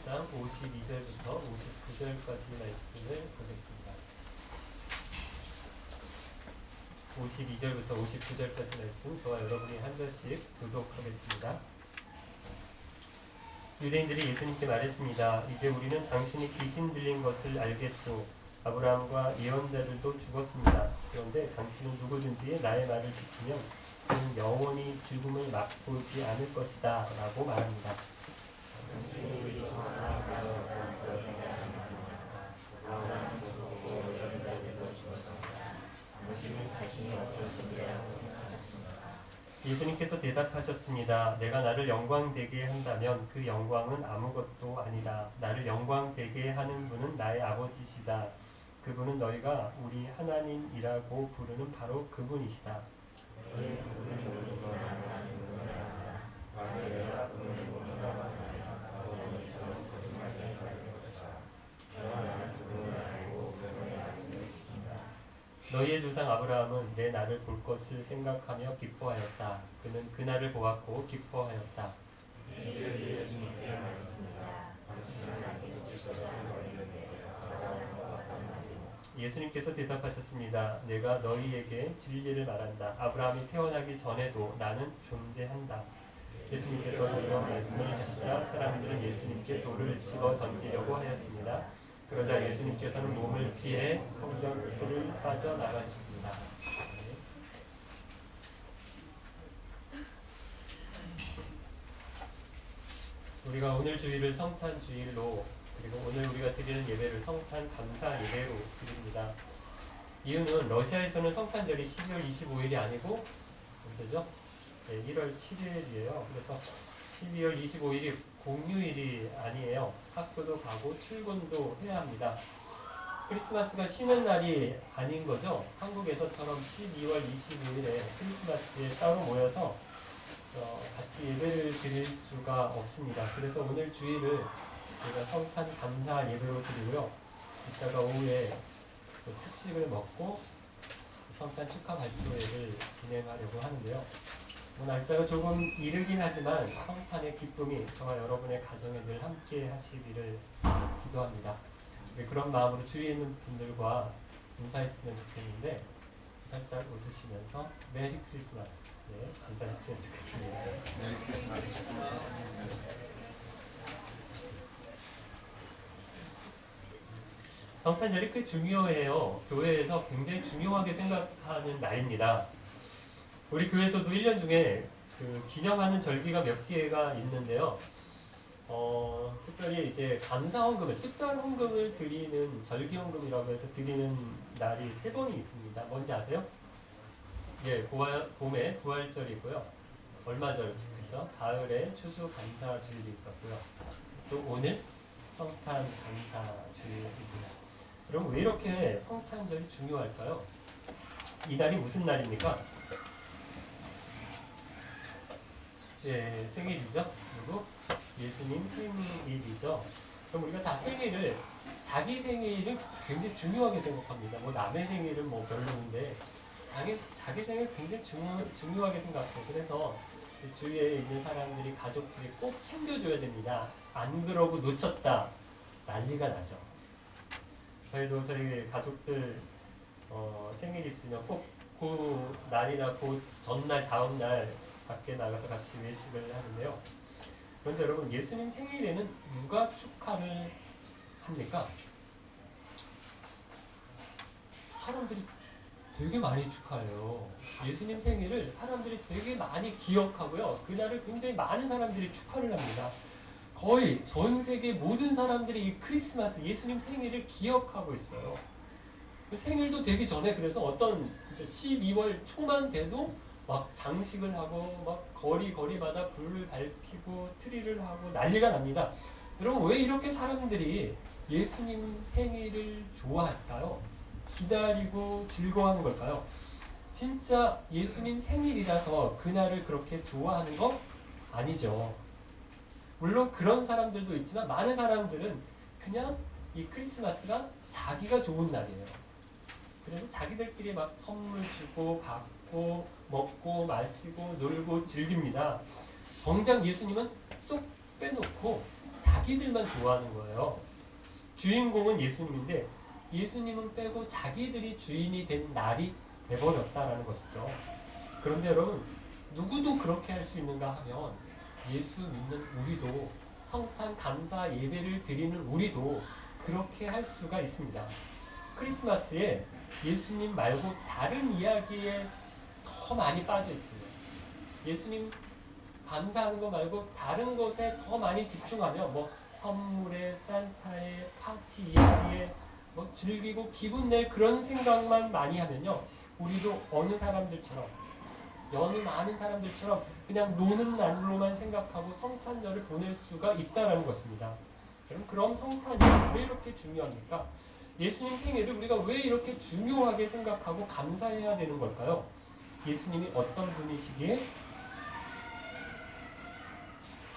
6장 52절부터 59절까지 말씀을 보겠습니다. 52절부터 59절까지 말씀 저와 여러분이 한 절씩 교독하겠습니다. 유대인들이 예수님께 말했습니다. 이제 우리는 당신이 귀신 들린 것을 알겠소. 아브라함과 예언자들도 죽었습니다. 그런데 당신은 누구든지 나의 말을 지키면 그는 영원히 죽음을 맛보지 않을 것이다 라고 말합니다. 예수님께서 대답하셨습니다. 내가 나를 영광되게 한다면 그 영광은 아무것도 아니다. 나를 영광되게 하는 분은 나의 아버지시다. 그분은 너희가 우리 하나님이라고 부르는 바로 그분이시다. 너희의 조상 아브라함은 내 날을 볼 것을 생각하며 기뻐하였다. 그는 그 날을 보았고 기뻐하였다. 예수님께서 대답하셨습니다. 내가 너희에게 진리를 말한다. 아브라함이 태어나기 전에도 나는 존재한다. 예수님께서 이런 말씀을 하시자 사람들은 예수님께 돌을 집어 던지려고 하였습니다. 그러자 예수님께서는 몸을 피해 성전으로 빠져나가셨습니다. 우리가 오늘 주일을 성탄 주일로 그리고 오늘 우리가 드리는 예배를 성탄 감사 예배로 드립니다. 이유는 러시아에서는 성탄절이 12월 25일이 아니고 언제죠? 네, 1월 7일이에요. 그래서 12월 25일이 공휴일이 아니에요. 학교도 가고 출근도 해야 합니다. 크리스마스가 쉬는 날이 아닌 거죠. 한국에서처럼 12월 25일에 크리스마스에 따로 모여서 같이 예배를 드릴 수가 없습니다. 그래서 오늘 주일을 저희가 성탄 감사 예배로 드리고요. 이따가 오후에 특식을 먹고 성탄 축하 발표회를 진행하려고 하는데요. 날짜가 조금 이르긴 하지만 성탄의 기쁨이 저와 여러분의 가정에 늘 함께 하시기를 기도합니다. 그런 마음으로 주위에 있는 분들과 인사했으면 좋겠는데 살짝 웃으시면서 메리 크리스마스 인사했으면 좋겠습니다. 메리 크리스마스. 성탄절이 꽤 중요해요. 교회에서 굉장히 중요하게 생각하는 날입니다. 우리 교회에서도 1년 중에 기념하는 절기가 몇 개가 있는데요. 특별히 이제 감사헌금을, 특별헌금을 드리는 절기헌금이라고 해서 드리는 날이 3번이 있습니다. 뭔지 아세요? 예, 봄에 부활절이고요. 얼마절, 그죠? 가을에 추수감사주일이 있었고요. 또 오늘 성탄감사주일입니다. 그럼 왜 이렇게 성탄절이 중요할까요? 이 날이 무슨 날입니까? 예, 생일이죠. 그리고 예수님 생일이죠. 그럼 우리가 다 생일을, 자기 생일을 굉장히 중요하게 생각합니다. 뭐 남의 생일은 뭐 별로인데 자기 생일 굉장히 중요하게 생각해요. 그래서 주위에 있는 사람들이, 가족들이 꼭 챙겨줘야 됩니다. 안 그러고 놓쳤다 난리가 나죠. 저희도 저희 가족들 생일 있으면 꼭 그 날이나 그 전날 다음날 밖에 나가서 같이 외식을 하는데요. 그런데 여러분, 예수님 생일에는 누가 축하를 합니까? 사람들이 되게 많이 축하해요. 예수님 생일을 사람들이 되게 많이 기억하고요. 그날을 굉장히 많은 사람들이 축하를 합니다. 거의 전 세계 모든 사람들이 이 크리스마스, 예수님 생일을 기억하고 있어요. 생일도 되기 전에 그래서 어떤 12월 초만 돼도 막 장식을 하고 막 거리마다 불을 밝히고 트리를 하고 난리가 납니다. 여러분, 왜 이렇게 사람들이 예수님 생일을 좋아할까요? 기다리고 즐거워하는 걸까요? 진짜 예수님 생일이라서 그날을 그렇게 좋아하는 거 아니죠. 물론 그런 사람들도 있지만 많은 사람들은 그냥 이 크리스마스가 자기가 좋은 날이에요. 그래서 자기들끼리 막 선물 주고 받고 먹고 마시고 놀고 즐깁니다. 정작 예수님은 쏙 빼놓고 자기들만 좋아하는 거예요. 주인공은 예수님인데 예수님은 빼고 자기들이 주인이 된 날이 돼버렸다라는 것이죠. 그런데 여러분, 누구도 그렇게 할 수 있는가 하면 예수 믿는 우리도, 성탄 감사 예배를 드리는 우리도 그렇게 할 수가 있습니다. 크리스마스에 예수님 말고 다른 이야기에 더 많이 빠져 있어요. 예수님 감사하는 거 말고 다른 것에 더 많이 집중하면 뭐 선물에, 산타에, 파티 이야기에 뭐 즐기고 기분 낼 그런 생각만 많이 하면요, 우리도 어느 사람들처럼, 여느 많은 사람들처럼 그냥 노는 날로만 생각하고 성탄절을 보낼 수가 있다라는 것입니다. 그럼 성탄이 왜 이렇게 중요합니까? 예수님 생일을 우리가 왜 이렇게 중요하게 생각하고 감사해야 되는 걸까요? 예수님이 어떤 분이시기에?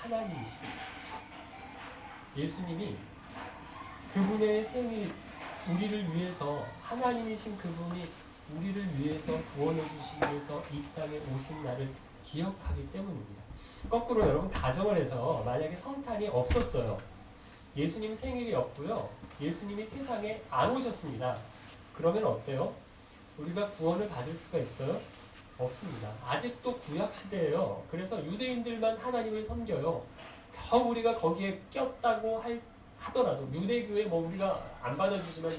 하나님이십니다. 예수님이 그분의 생일, 우리를 위해서, 하나님이신 그분이 우리를 위해서 구원해 주시기 위해서 이 땅에 오신 날을 기억하기 때문입니다. 거꾸로 여러분, 가정을 해서 만약에 성탄이 없었어요. 예수님 생일이 없고요, 예수님이 세상에 안 오셨습니다. 그러면 어때요? 우리가 구원을 받을 수가 있어요? 없습니다. 아직도 구약 시대예요. 그래서 유대인들만 하나님을 섬겨요. 겨우 우리가 거기에 꼈다고 하더라도, 유대교회 뭐 우리가 안 받아주지만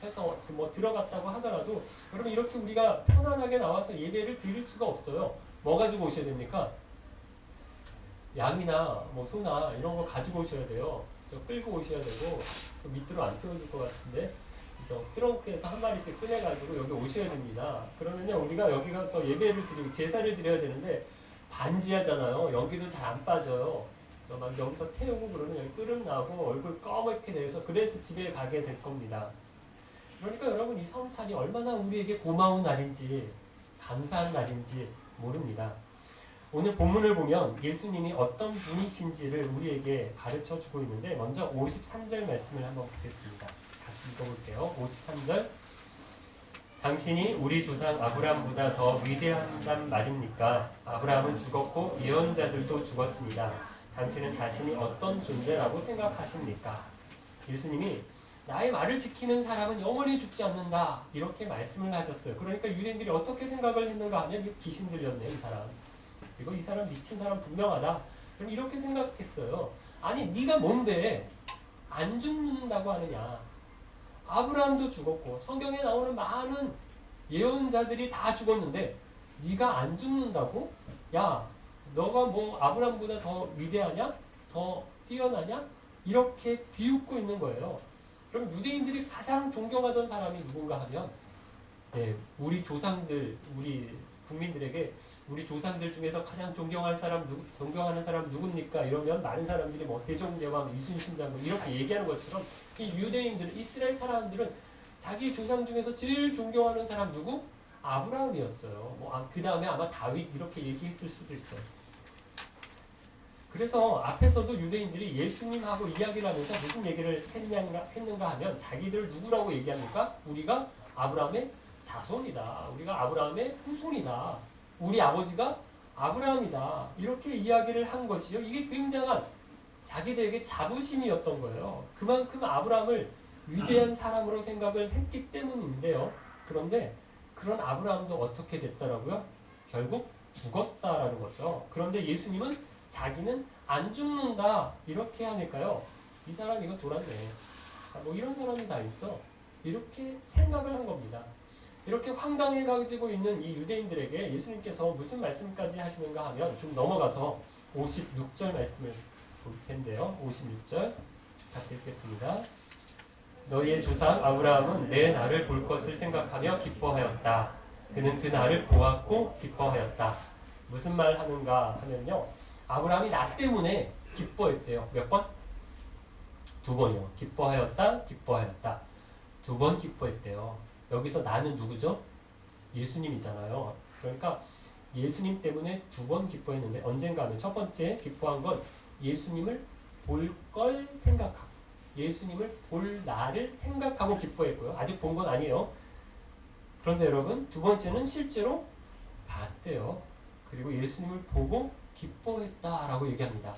해서 뭐 들어갔다고 하더라도, 여러분 이렇게 우리가 편안하게 나와서 예배를 드릴 수가 없어요. 뭐 가지고 오셔야 됩니까? 양이나 뭐 소나 이런 거 가지고 오셔야 돼요. 저 끌고 오셔야 되고, 밑으로 안 태워줄 것 같은데 저 트렁크에서 한 마리씩 꺼내가지고 여기 오셔야 됩니다. 그러면요, 우리가 여기 가서 예배를 드리고 제사를 드려야 되는데 반지하잖아요. 여기도 잘 안 빠져요. 저 막 여기서 태우고 그러면 여기 끄름 나고 얼굴 꺼멓게 돼서, 그래서 집에 가게 될 겁니다. 그러니까 여러분, 이 성탄이 얼마나 우리에게 고마운 날인지, 감사한 날인지 모릅니다. 오늘 본문을 보면 예수님이 어떤 분이신지를 우리에게 가르쳐 주고 있는데, 먼저 53절 말씀을 한번 보겠습니다. 같이 읽어볼게요. 53절. 당신이 우리 조상 아브라함보다 더 위대하단 말입니까? 아브라함은 죽었고 예언자들도 죽었습니다. 당신은 자신이 어떤 존재라고 생각하십니까? 예수님이 나의 말을 지키는 사람은 영원히 죽지 않는다, 이렇게 말씀을 하셨어요. 그러니까 유대인들이 어떻게 생각을 했는가 하면 귀신 들렸네, 이 사람. 이거 이 사람 미친 사람 분명하다. 그럼 이렇게 생각했어요. 아니, 네가 뭔데 안 죽는다고 하느냐? 아브라함도 죽었고 성경에 나오는 많은 예언자들이 다 죽었는데 네가 안 죽는다고? 야, 너가 뭐 아브라함보다 더 위대하냐? 더 뛰어나냐? 이렇게 비웃고 있는 거예요. 그럼 유대인들이 가장 존경하던 사람이 누군가 하면, 네, 우리 조상들, 우리 국민들에게 우리 조상들 중에서 가장 존경하는 사람 누굽니까? 이러면 많은 사람들이 뭐 세종대왕, 이순신 장군 이렇게 얘기하는 것처럼, 이 유대인들은, 이스라엘 사람들은 자기 조상 중에서 제일 존경하는 사람 누구? 아브라함이었어요. 뭐 그 다음에 아마 다윗 이렇게 얘기했을 수도 있어요. 그래서 앞에서도 유대인들이 예수님하고 이야기를 하면서 무슨 얘기를 했는가 하면, 자기들 누구라고 얘기합니까? 우리가 아브라함의 자손이다. 우리가 아브라함의 후손이다. 우리 아버지가 아브라함이다. 이렇게 이야기를 한 것이요. 이게 굉장한 자기들에게 자부심이었던 거예요. 그만큼 아브라함을 위대한 사람으로 생각을 했기 때문인데요. 그런데 그런 아브라함도 어떻게 됐더라고요? 결국 죽었다라는 거죠. 그런데 예수님은 자기는 안 죽는다, 이렇게 하니까요, 이 사람 이거 돌았네, 뭐 이런 사람이 다 있어, 이렇게 생각을 한 겁니다. 이렇게 황당해 가지고 있는 이 유대인들에게 예수님께서 무슨 말씀까지 하시는가 하면, 좀 넘어가서 56절 말씀을 볼 텐데요. 56절 같이 읽겠습니다. 너희의 조상 아브라함은 내 날을 볼 것을 생각하며 기뻐하였다. 그는 그 날을 보았고 기뻐하였다. 무슨 말 하는가 하면요, 아브라함이 나 때문에 기뻐했대요. 몇 번? 2번이요. 기뻐하였다, 기뻐하였다. 2번 기뻐했대요. 여기서 나는 누구죠? 예수님이잖아요. 그러니까 예수님 때문에 2번 기뻐했는데, 언젠가 하면 첫 번째 기뻐한 건 예수님을 볼 걸 생각하고, 예수님을 볼 나를 생각하고 기뻐했고요. 아직 본 건 아니에요. 그런데 여러분, 2번째는 실제로 봤대요. 그리고 예수님을 보고 기뻐했다라고 얘기합니다.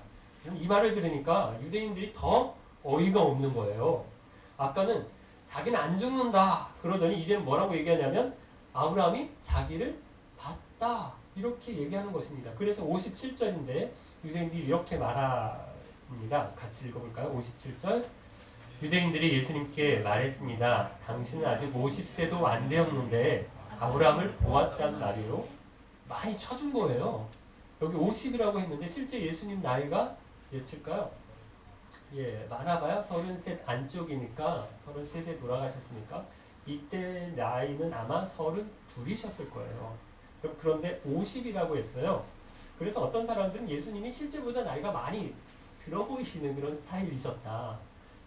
이 말을 들으니까 유대인들이 더 어이가 없는 거예요. 아까는 자기는 안 죽는다 그러더니 이제는 뭐라고 얘기하냐면 아브라함이 자기를 봤다 이렇게 얘기하는 것입니다. 그래서 57절인데 유대인들이 이렇게 말합니다. 같이 읽어볼까요? 57절. 유대인들이 예수님께 말했습니다. 당신은 아직 50세도 안 되었는데 아브라함을 보았단 말이요. 많이 쳐준 거예요. 여기 50이라고 했는데 실제 예수님 나이가 몇일까요? 예, 많아봐야 33 안쪽이니까 33세 돌아가셨으니까 이때 나이는 아마 32이셨을 거예요. 그런데 50이라고 했어요. 그래서 어떤 사람들은 예수님이 실제보다 나이가 많이 들어 보이시는 그런 스타일이셨다.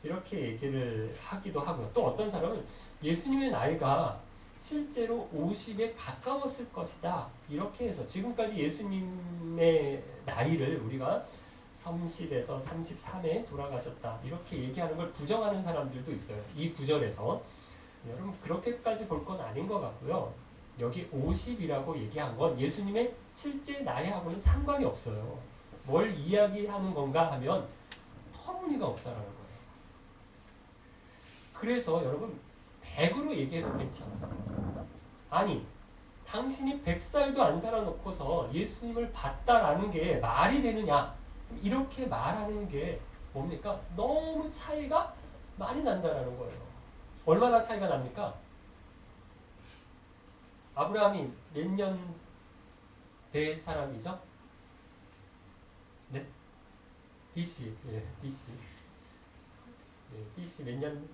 이렇게 얘기를 하기도 하고요. 또 어떤 사람은 예수님의 나이가 실제로 50에 가까웠을 것이다. 이렇게 해서 지금까지 예수님의 나이를 우리가 30에서 33에 돌아가셨다. 이렇게 얘기하는 걸 부정하는 사람들도 있어요. 이 구절에서. 여러분 그렇게까지 볼 건 아닌 것 같고요. 여기 50이라고 얘기한 건 예수님의 실제 나이하고는 상관이 없어요. 뭘 이야기하는 건가 하면 터무니가 없다라는 거예요. 그래서 여러분 100으로 얘기해도 괜찮아요. 아니 당신이 100살도 안 살아놓고서 예수님을 봤다라는 게 말이 되느냐 이렇게 말하는 게 뭡니까? 너무 차이가 많이 난다라는 거예요. 얼마나 차이가 납니까? 아브라함이 몇 년 된 사람이죠? 네? BC. 예, BC. 예, BC 몇 년?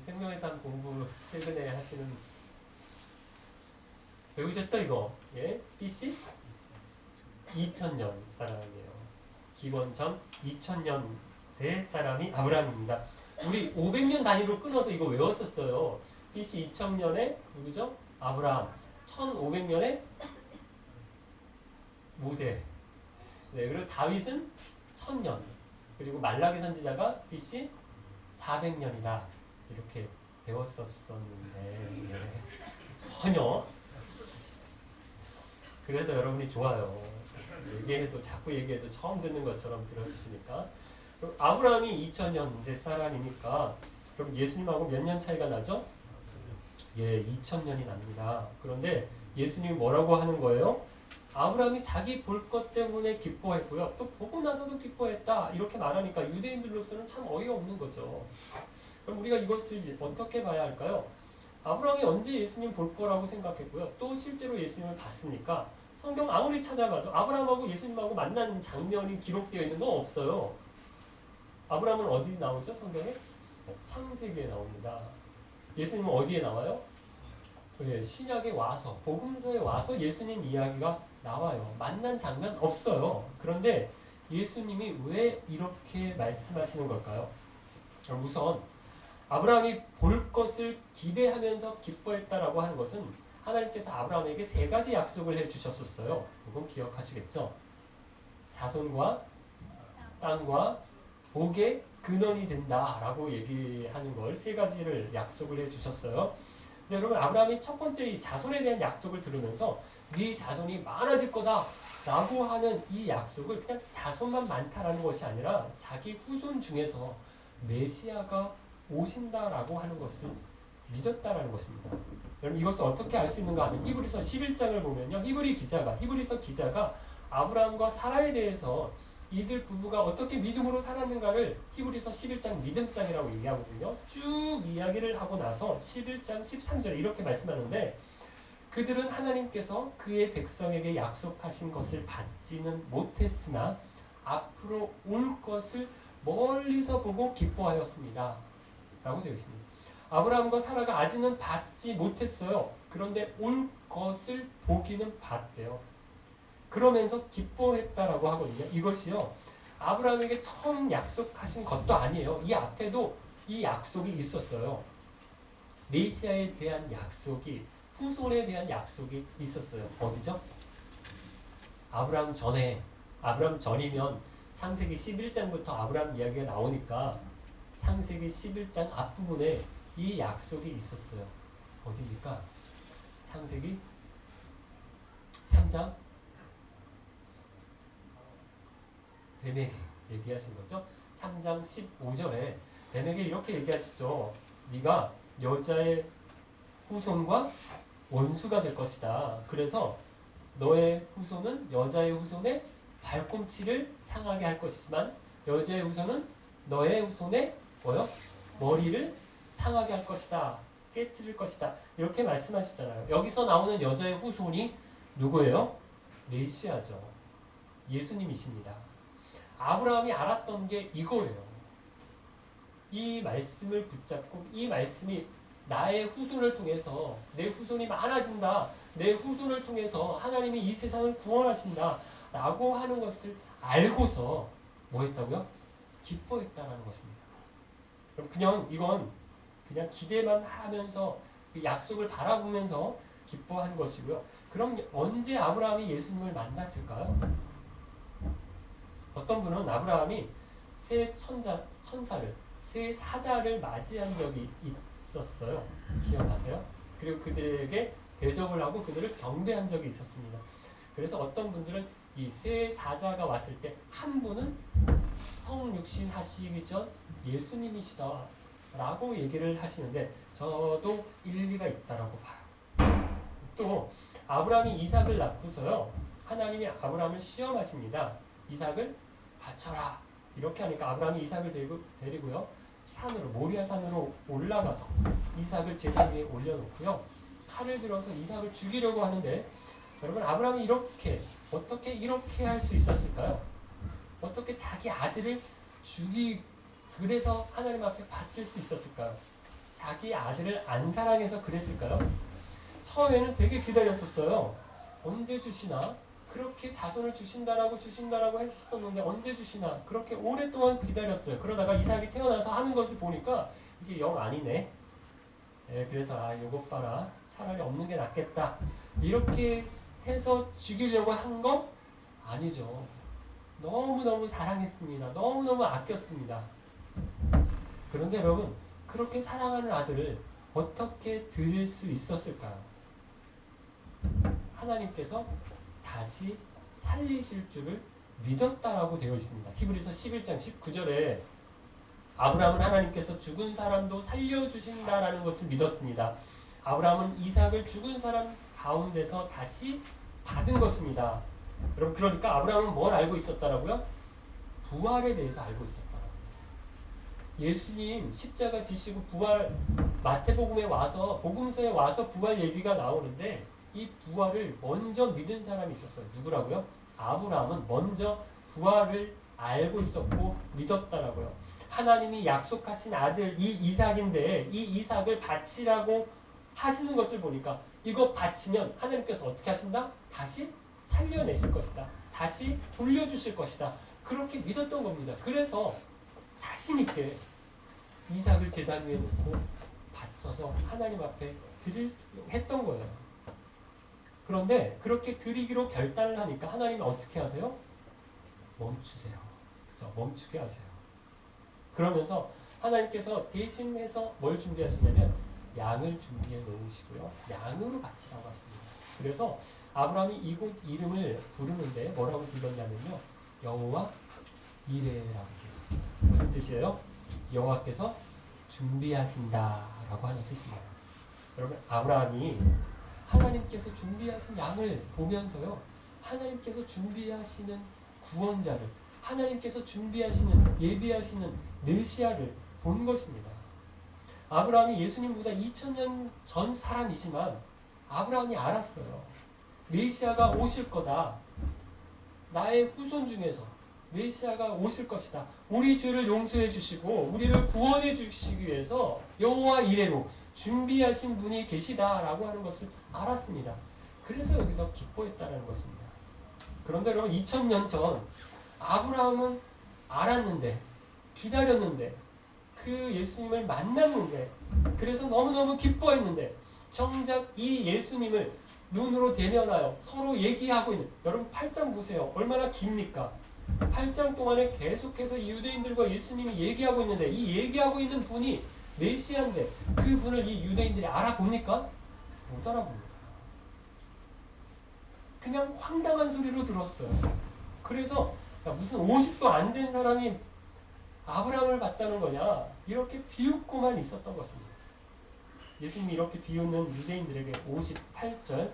생명의 삶 공부 최근에 하시는 배우셨죠 이거? 예, BC 2000년 사람이에요. 기원전 2000년 대 사람이 아브라함입니다. 우리 500년 단위로 끊어서 이거 외웠었어요. BC 2000년에 누구죠? 아브라함. 1500년에 모세. 네, 그리고 다윗은 1000년. 그리고 말라기 선지자가 BC 400년이다. 이렇게 배웠었었는데 네. 전혀. 그래서 여러분이 좋아요. 얘기해도 자꾸 얘기해도 처음 듣는 것처럼 들어주시니까. 그럼 아브라함이 2000년 사람이니까 그럼 예수님하고 몇 년 차이가 나죠? 예, 2000년이 납니다. 그런데 예수님이 뭐라고 하는 거예요? 아브라함이 자기 볼 것 때문에 기뻐했고요. 또 보고 나서도 기뻐했다. 이렇게 말하니까 유대인들로서는 참 어이가 없는 거죠. 그럼 우리가 이것을 어떻게 봐야 할까요? 아브라함이 언제 예수님 볼 거라고 생각했고요. 또 실제로 예수님을 봤습니까? 성경 아무리 찾아봐도 아브라함하고 예수님하고 만난 장면이 기록되어 있는 건 없어요. 아브라함은 어디 나오죠? 성경에? 창세기에 나옵니다. 예수님은 어디에 나와요? 네, 신약에 와서 복음서에 와서 예수님 이야기가 나와요. 만난 장면 없어요. 그런데 예수님이 왜 이렇게 말씀하시는 걸까요? 우선 아브라함이 볼 것을 기대하면서 기뻐했다라고 하는 것은 하나님께서 아브라함에게 세 가지 약속을 해주셨었어요. 이건 기억하시겠죠? 자손과 땅과 복의 근원이 된다라고 얘기하는 걸 세 가지를 약속을 해주셨어요. 근데 여러분 아브라함이 첫 번째 이 자손에 대한 약속을 들으면서 네 자손이 많아질 거다라고 하는 이 약속을 그냥 자손만 많다라는 것이 아니라 자기 후손 중에서 메시아가 오신다라고 하는 것을 믿었다라는 것입니다. 여러분 이것을 어떻게 알 수 있는가 하면 히브리서 11장을 보면요. 히브리서 기자가 아브라함과 사라에 대해서 이들 부부가 어떻게 믿음으로 살았는가를 히브리서 11장 믿음장이라고 얘기하거든요. 쭉 이야기를 하고 나서 11장 13절에 이렇게 말씀하는데 그들은 하나님께서 그의 백성에게 약속하신 것을 받지는 못했으나 앞으로 올 것을 멀리서 보고 기뻐하였습니다. 라고 되어 있습니다. 아브라함과 사라가 아직은 받지 못했어요. 그런데 올 것을 보기는 봤대요. 그러면서 기뻐했다라고 하거든요. 이것이요. 아브라함에게 처음 약속하신 것도 아니에요. 이 앞에도 이 약속이 있었어요. 메시아에 대한 약속이 후손에 대한 약속이 있었어요. 어디죠? 아브라함 전이면 창세기 11장부터 아브라함 이야기가 나오니까 창세기 11장 앞부분에 이 약속이 있었어요. 어디입니까? 창세기 3장 뱀에게 얘기하신 거죠. 3장 15절에 뱀에게 이렇게 얘기하시죠. 네가 여자의 후손과 원수가 될 것이다. 그래서 너의 후손은 여자의 후손의 발꿈치를 상하게 할 것이지만 여자의 후손은 너의 후손의 뭐요? 머리를 상하게 할 것이다. 깨뜨릴 것이다. 이렇게 말씀하시잖아요. 여기서 나오는 여자의 후손이 누구예요? 메시아죠. 예수님이십니다. 아브라함이 알았던 게 이거예요. 이 말씀을 붙잡고 이 말씀이 나의 후손을 통해서 내 후손이 많아진다. 내 후손을 통해서 하나님이 이 세상을 구원하신다. 라고 하는 것을 알고서 뭐 했다고요? 기뻐했다라는 것입니다. 그럼 그냥 이건 그냥 기대만 하면서 그 약속을 바라보면서 기뻐한 것이고요. 그럼 언제 아브라함이 예수님을 만났을까요? 어떤 분은 아브라함이 새 천사를, 새 사자를 맞이한 적이 있었어요. 기억나세요? 그리고 그들에게 대접을 하고 그들을 경배한 적이 있었습니다. 그래서 어떤 분들은 이 새 사자가 왔을 때 한 분은 성육신 하시기 전 예수님이시다 라고 얘기를 하시는데 저도 일리가 있다라고 봐요. 또 아브라함이 이삭을 낳고서요. 하나님이 아브라함을 시험하십니다. 이삭을 바쳐라. 이렇게 하니까 아브라함이 이삭을 데리고요. 산으로 모리아 산으로 올라가서 이삭을 제단 위에 올려놓고요. 칼을 들어서 이삭을 죽이려고 하는데 여러분 아브라함이 어떻게 이렇게 할 수 있었을까요? 어떻게 자기 아들을 그래서 하나님 앞에 바칠 수 있었을까요? 자기 아들을 안 사랑해서 그랬을까요? 처음에는 되게 기다렸었어요. 언제 주시나? 그렇게 자손을 주신다라고 했었는데 언제 주시나? 그렇게 오랫동안 기다렸어요. 그러다가 이삭이 태어나서 하는 것을 보니까 이게 영 아니네. 그래서 요것 봐라. 차라리 없는 게 낫겠다. 이렇게 해서 죽이려고 한 거 아니죠. 너무너무 사랑했습니다. 너무너무 아꼈습니다. 그런데 여러분 그렇게 사랑하는 아들을 어떻게 드릴 수 있었을까요? 하나님께서 다시 살리실 줄을 믿었다라고 되어 있습니다. 히브리서 11장 19절에 아브라함은 하나님께서 죽은 사람도 살려주신다라는 것을 믿었습니다. 아브라함은 이삭을 죽은 사람 가운데서 다시 받은 것입니다. 여러분 그러니까 아브라함은 뭘 알고 있었다라고요? 부활에 대해서 알고 있었다라고요. 예수님 십자가 지시고 부활 마태복음에 와서 복음서에 와서 부활 얘기가 나오는데 이 부활을 먼저 믿은 사람이 있었어요. 누구라고요? 아브라함은 먼저 부활을 알고 있었고 믿었다라고요. 하나님이 약속하신 아들 이 이삭인데 이 이삭을 바치라고 하시는 것을 보니까 이거 바치면 하나님께서 어떻게 하신다? 다시 살려내실 것이다. 다시 돌려주실 것이다. 그렇게 믿었던 겁니다. 그래서 자신 있게 이삭을 제단 위에 놓고 바쳐서 하나님 앞에 했던 거예요. 그런데 그렇게 드리기로 결단을 하니까 하나님이 어떻게 하세요? 멈추세요. 그래서 멈추게 하세요. 그러면서 하나님께서 대신해서 뭘 준비하시냐면 양을 준비해 놓으시고요. 양으로 바치라고 하십니다. 그래서 아브라함이 이곳 이름을 부르는데 뭐라고 불렀냐면요. 여호와 이레라고 했어요. 무슨 뜻이에요? 여호와께서 준비하신다라고 하는 뜻입니다. 여러분 아브라함이 하나님께서 준비하신 양을 보면서요. 하나님께서 준비하시는 구원자를 하나님께서 준비하시는 예비하시는 메시아를 본 것입니다. 아브라함이 예수님보다 2000년 전 사람이지만 아브라함이 알았어요. 메시아가 오실 거다. 나의 후손 중에서 메시아가 오실 것이다. 우리 죄를 용서해 주시고 우리를 구원해 주시기 위해서 여호와 이레로 준비하신 분이 계시다라고 하는 것을 알았습니다. 그래서 여기서 기뻐했다는 것입니다. 그런데 여러분 2000년 전 아브라함은 알았는데 기다렸는데 그 예수님을 만났는데 그래서 너무너무 기뻐했는데 정작 이 예수님을 눈으로 대면하여 서로 얘기하고 있는 여러분 8장 보세요. 얼마나 깁니까? 8장 동안에 계속해서 유대인들과 예수님이 얘기하고 있는데 이 얘기하고 있는 분이 메시아인데 그 분을 이 유대인들이 알아봅니까? 못 알아봅니다. 그냥 황당한 소리로 들었어요. 그래서 야, 무슨 50도 안 된 사람이 아브라함을 봤다는 거냐? 이렇게 비웃고만 있었던 것입니다. 예수님이 이렇게 비웃는 유대인들에게 58절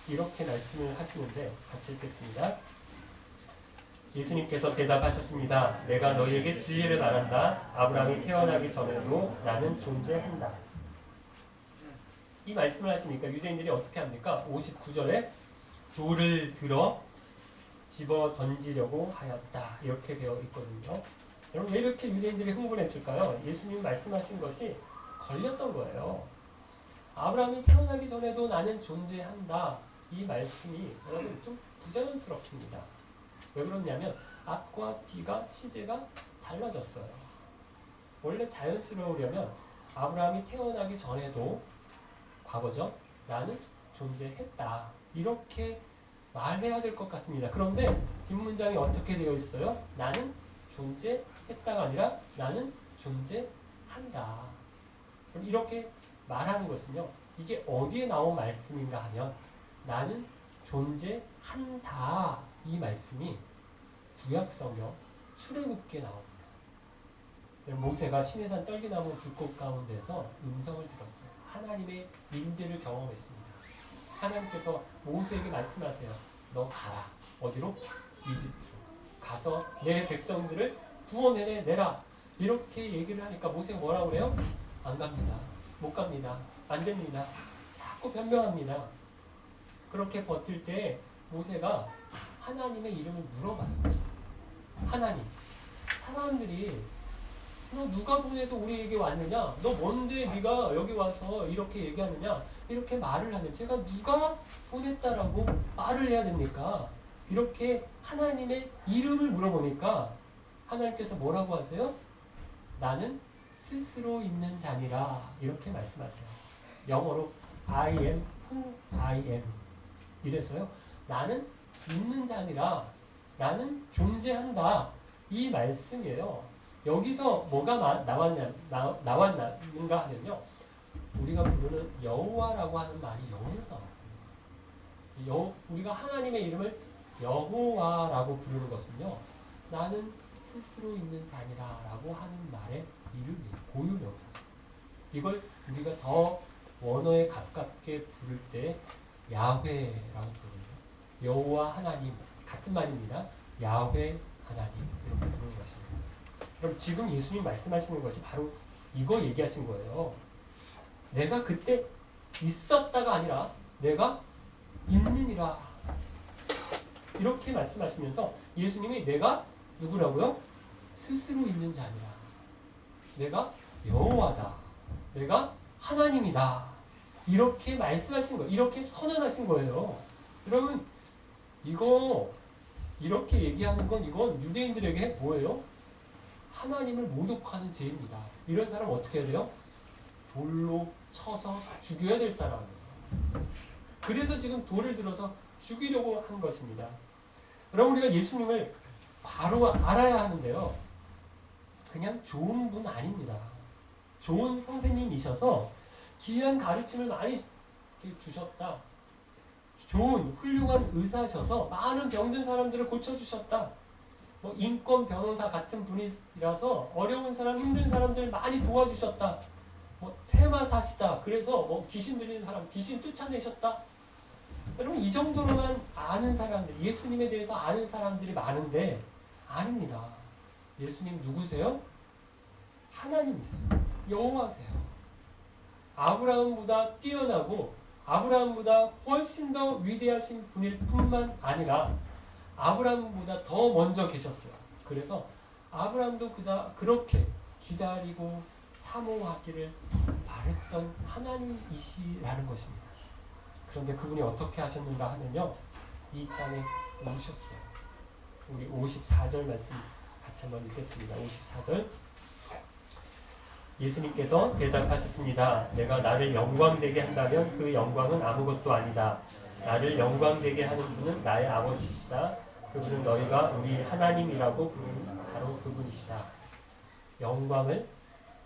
이렇게 말씀을 하시는데 같이 읽겠습니다. 예수님께서 대답하셨습니다. 내가 너희에게 진리를 말한다. 아브라함이 태어나기 전에도 나는 존재한다. 이 말씀을 하시니까 유대인들이 어떻게 합니까? 59절에 돌을 들어 집어 던지려고 하였다. 이렇게 되어 있거든요. 여러분 왜 이렇게 유대인들이 흥분했을까요? 예수님이 말씀하신 것이 걸렸던 거예요. 아브라함이 태어나기 전에도 나는 존재한다. 이 말씀이 여러분 좀 부자연스럽습니다. 왜 그러냐면 앞과 뒤가 시제가 달라졌어요. 원래 자연스러우려면 아브라함이 태어나기 전에도 과거죠. 나는 존재했다. 이렇게 말해야 될 것 같습니다. 그런데 뒷문장이 어떻게 되어 있어요? 나는 존재했다가 아니라 나는 존재한다. 이렇게 말하는 것은요. 이게 어디에 나온 말씀인가 하면 나는 존재한다. 이 말씀이 구약성경 출애굽기에 나옵니다. 모세가 시내산 떨기나무 불꽃 가운데서 음성을 들었어요. 하나님의 임재를 경험했습니다. 하나님께서 모세에게 말씀하세요. 너 가라. 어디로? 이집트로. 가서 내 백성들을 구원해내라. 이렇게 얘기를 하니까 모세가 뭐라고 그래요? 안 갑니다. 못 갑니다. 안 됩니다. 자꾸 변명합니다. 그렇게 버틸 때 모세가 하나님의 이름을 물어봐요. 하나님, 사람들이 너 누가 보내서 우리에게 왔느냐? 너 뭔데 네가 여기 와서 이렇게 얘기하느냐? 이렇게 말을 하면 제가 누가 보냈다라고 말을 해야 됩니까? 이렇게 하나님의 이름을 물어보니까 하나님께서 뭐라고 하세요? 나는 스스로 있는 자니라 이렇게 말씀하세요. 영어로 I am who I am. 이래서요. 나는 있는 자니라. 나는 존재한다. 이 말씀이에요. 여기서 뭐가 나왔는가 하면요. 우리가 부르는 여호와라고 하는 말이 여기서 나왔습니다. 우리가 하나님의 이름을 여호와라고 부르는 것은요. 나는 스스로 있는 자니라 라고 하는 말의 이름이에요. 고유명사. 이걸 우리가 더 원어에 가깝게 부를 때 야훼라고 부릅니다. 여호와 하나님 같은 말입니다. 야훼 하나님 이렇게 부르는 것입니다. 그럼 지금 예수님 말씀하시는 것이 바로 이거 얘기하신 거예요. 내가 그때 있었다가 아니라 내가 있느니라. 이렇게 말씀하시면서 예수님이 내가 누구라고요? 스스로 있는 자니라. 내가 여호와다. 내가 하나님이다. 이렇게 말씀하신 거예요. 이렇게 선언하신 거예요. 여러분 이거 이렇게 얘기하는 건 이건 유대인들에게 뭐예요? 하나님을 모독하는 죄입니다. 이런 사람 어떻게 해야 돼요? 돌로 쳐서 죽여야 될 사람이에요. 그래서 지금 돌을 들어서 죽이려고 한 것입니다. 여러분 우리가 예수님을 바로 알아야 하는데요. 그냥 좋은 분 아닙니다. 좋은 선생님이셔서 귀한 가르침을 많이 주셨다. 좋은 훌륭한 의사셔서 많은 병든 사람들을 고쳐주셨다. 인권 변호사 같은 분이라서 어려운 사람, 힘든 사람들 많이 도와주셨다. 퇴마사시다. 그래서 귀신 들리는 사람 귀신 쫓아내셨다. 여러분 이 정도로만 아는 사람들, 예수님에 대해서 아는 사람들이 많은데 아닙니다. 예수님 누구세요? 하나님이세요. 여호와세요. 아브라함보다 뛰어나고 아브라함보다 훨씬 더 위대하신 분일 뿐만 아니라 아브라함보다 더 먼저 계셨어요. 그래서 아브라함도 그렇게 기다리고 사모하기를 바랬던 하나님이시라는 것입니다. 그런데 그분이 어떻게 하셨는가 하면요. 이 땅에 오셨어요. 우리 54절 말씀 같이 한번 읽겠습니다. 54절. 예수님께서 대답하셨습니다. 내가 나를 영광되게 한다면 그 영광은 아무것도 아니다. 나를 영광되게 하는 분은 나의 아버지시다. 그분은 너희가 우리 하나님이라고 부르는 바로 그분이시다. 영광을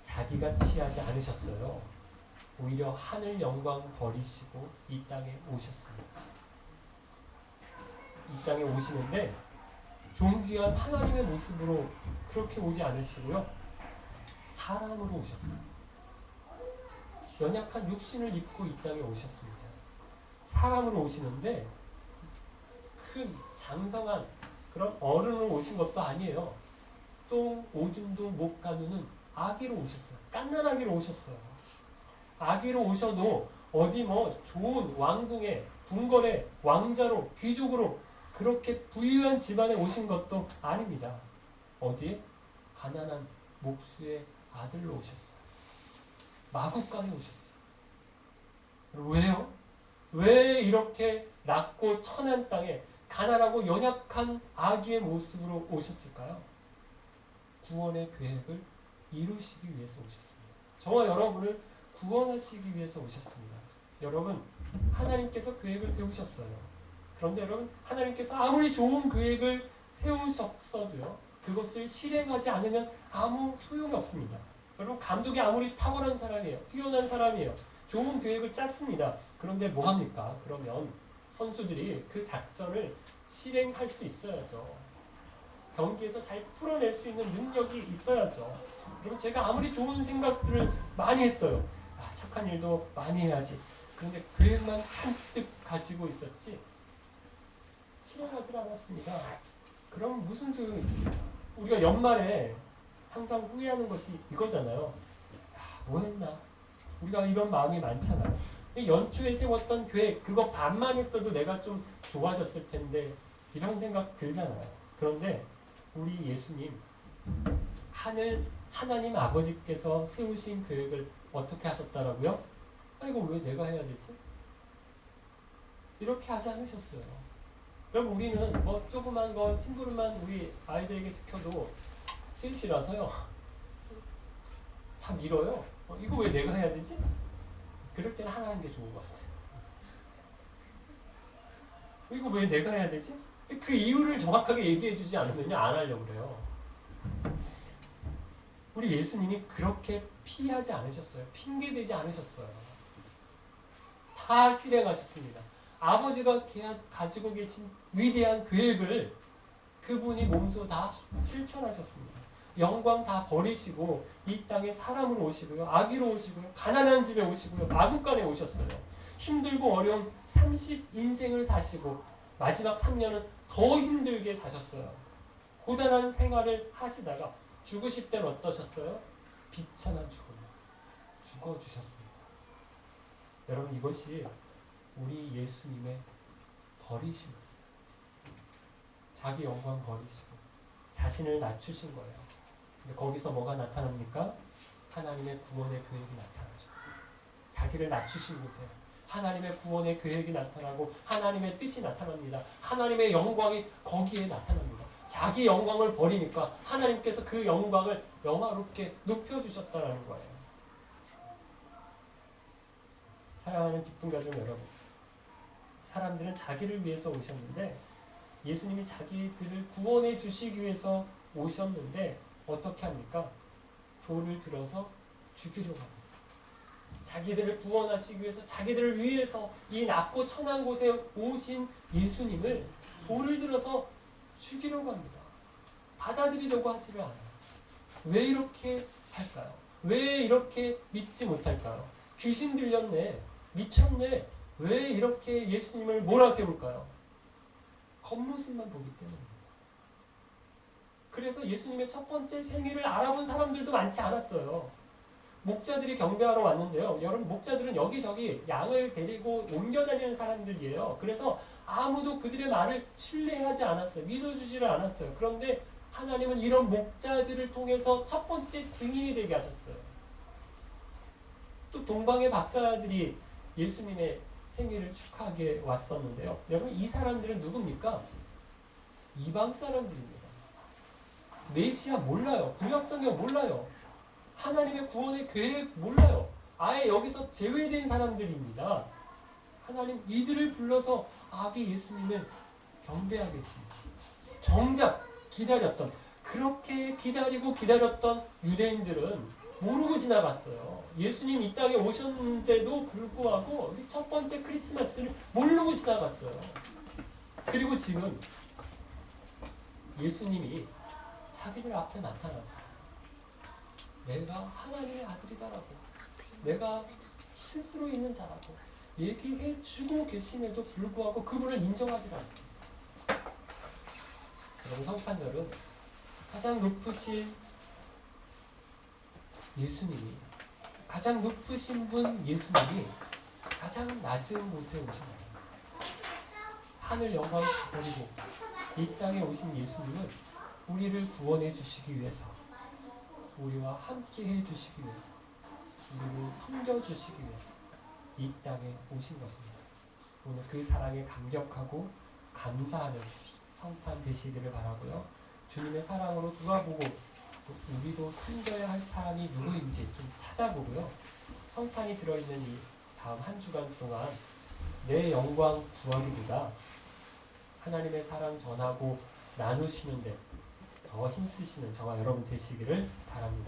자기가 취하지 않으셨어요. 오히려 하늘 영광 버리시고 이 땅에 오셨습니다. 이 땅에 오시는데 존귀한 하나님의 모습으로 그렇게 오지 않으시고요. 사람으로 오셨어요. 연약한 육신을 입고 이 땅에 오셨습니다. 사람으로 오시는데 큰 장성한 그런 어른으로 오신 것도 아니에요. 똥, 오줌도 못 가누는 아기로 오셨어요. 갓난아기로 오셨어요. 아기로 오셔도 어디 뭐 좋은 왕궁의 궁궐의 왕자로 귀족으로 그렇게 부유한 집안에 오신 것도 아닙니다. 어디에? 가난한 목수의 아들로 오셨어요. 마국간에 오셨어요. 왜요? 왜 이렇게 낮고 천한 땅에 가난하고 연약한 아기의 모습으로 오셨을까요? 구원의 계획을 이루시기 위해서 오셨습니다. 저와 여러분을 구원하시기 위해서 오셨습니다. 여러분, 하나님께서 계획을 세우셨어요. 그런데 여러분, 하나님께서 아무리 좋은 계획을 세우셨어도요, 그것을 실행하지 않으면 아무 소용이 없습니다. 여러분, 감독이 아무리 탁월한 사람이에요. 뛰어난 사람이에요. 좋은 계획을 짰습니다. 그런데 뭐 합니까? 그러면 선수들이 그 작전을 실행할 수 있어야죠. 경기에서 잘 풀어낼 수 있는 능력이 있어야죠. 그럼 제가 아무리 좋은 생각들을 많이 했어요. 착한 일도 많이 해야지. 그런데 계획만 잔뜩 가지고 있었지 실행하지 않았습니다. 그럼 무슨 소용이 있습니까? 우리가 연말에 항상 후회하는 것이 이거잖아요. 뭐 했나? 우리가 이런 마음이 많잖아요. 연초에 세웠던 계획, 그거 반만 했어도 내가 좀 좋아졌을 텐데 이런 생각 들잖아요. 그런데 우리 예수님, 하나님 아버지께서 세우신 계획을 어떻게 하셨다라고요? 이거 왜 내가 해야 되지? 이렇게 하지 않으셨어요. 여러분, 우리는 뭐 조그만 거 심부름만 우리 아이들에게 시켜도 셋이라서요. 다 밀어요. 이거 왜 내가 해야 되지? 그럴 때는 하나 하는 게 좋은 것 같아요. 이거 왜 내가 해야 되지? 그 이유를 정확하게 얘기해 주지 않으면 안 하려고 그래요. 우리 예수님이 그렇게 피하지 않으셨어요. 핑계대지 않으셨어요. 다 실행하셨습니다. 아버지가 가지고 계신 위대한 계획을 그분이 몸소 다 실천하셨습니다. 영광 다 버리시고 이 땅에 사람으로 오시고요. 아기로 오시고요. 가난한 집에 오시고요. 마국간에 오셨어요. 힘들고 어려운 30인생을 사시고 마지막 3년은 더 힘들게 사셨어요. 고단한 생활을 하시다가 죽으실 때는 어떠셨어요? 비참한 죽음을 죽어주셨습니다. 여러분, 이것이 우리 예수님의 버리심입니다. 자기 영광 버리시고 자신을 낮추신 거예요. 근데 거기서 뭐가 나타납니까? 하나님의 구원의 계획이 나타나죠. 자기를 낮추신 곳에 하나님의 구원의 계획이 나타나고 하나님의 뜻이 나타납니다. 하나님의 영광이 거기에 나타납니다. 자기 영광을 버리니까 하나님께서 그 영광을 영화롭게 높여주셨다는 거예요. 사랑하는 기쁜 가족 여러분, 사람들은 자기를 위해서 오셨는데 예수님이 자기들을 구원해 주시기 위해서 오셨는데 어떻게 합니까? 돌을 들어서 죽이려고 합니다. 자기들을 구원하시기 위해서, 자기들을 위해서 이 낮고 천한 곳에 오신 예수님을 돌을 들어서 죽이려고 합니다. 받아들이려고 하지를 않아요. 왜 이렇게 할까요? 왜 이렇게 믿지 못할까요? 귀신 들렸네, 미쳤네, 왜 이렇게 예수님을 몰아세울까요? 겉모습만 보기 때문입니다. 그래서 예수님의 첫 번째 생애를 알아본 사람들도 많지 않았어요. 목자들이 경배하러 왔는데요. 여러분, 목자들은 여기저기 양을 데리고 옮겨다니는 사람들이에요. 그래서 아무도 그들의 말을 신뢰하지 않았어요. 믿어주지를 않았어요. 그런데 하나님은 이런 목자들을 통해서 첫 번째 증인이 되게 하셨어요. 또 동방의 박사들이 예수님의 생일을 축하하게 왔었는데요. 여러분, 이 사람들은 누굽니까? 이방 사람들입니다. 메시아 몰라요. 구약성경 몰라요. 하나님의 구원의 계획 몰라요. 아예 여기서 제외된 사람들입니다. 하나님 이들을 불러서 아기 예수님을 경배하겠습니다. 정작 기다렸던, 그렇게 기다리고 기다렸던 유대인들은 모르고 지나갔어요. 예수님 이 땅에 오셨는데도 불구하고 첫 번째 크리스마스를 모르고 지나갔어요. 그리고 지금 예수님이 자기들 앞에 나타나서 내가 하나님의 아들이다라고, 내가 스스로 있는 자라고 얘기해 주고 계심에도 불구하고 그분을 인정하지 않습니다. 그럼 성탄절은 가장 높으신 예수님이, 가장 높으신 분 예수님이 가장 낮은 곳에 오신 날입니다. 하늘 영광 버리고 이 땅에 오신 예수님은 우리를 구원해 주시기 위해서, 우리와 함께 해 주시기 위해서, 우리를 섬겨 주시기 위해서 이 땅에 오신 것입니다. 오늘 그 사랑에 감격하고 감사하는 성탄 되시기를 바라고요. 주님의 사랑으로 돌아보고 우리도 섬겨야 할 사람이 누구인지 좀 찾아보고요. 성탄이 들어있는 이 다음 한 주간 동안 내 영광 구하기보다 하나님의 사랑 전하고 나누시는데 더 힘쓰시는 저와 여러분 되시기를 바랍니다.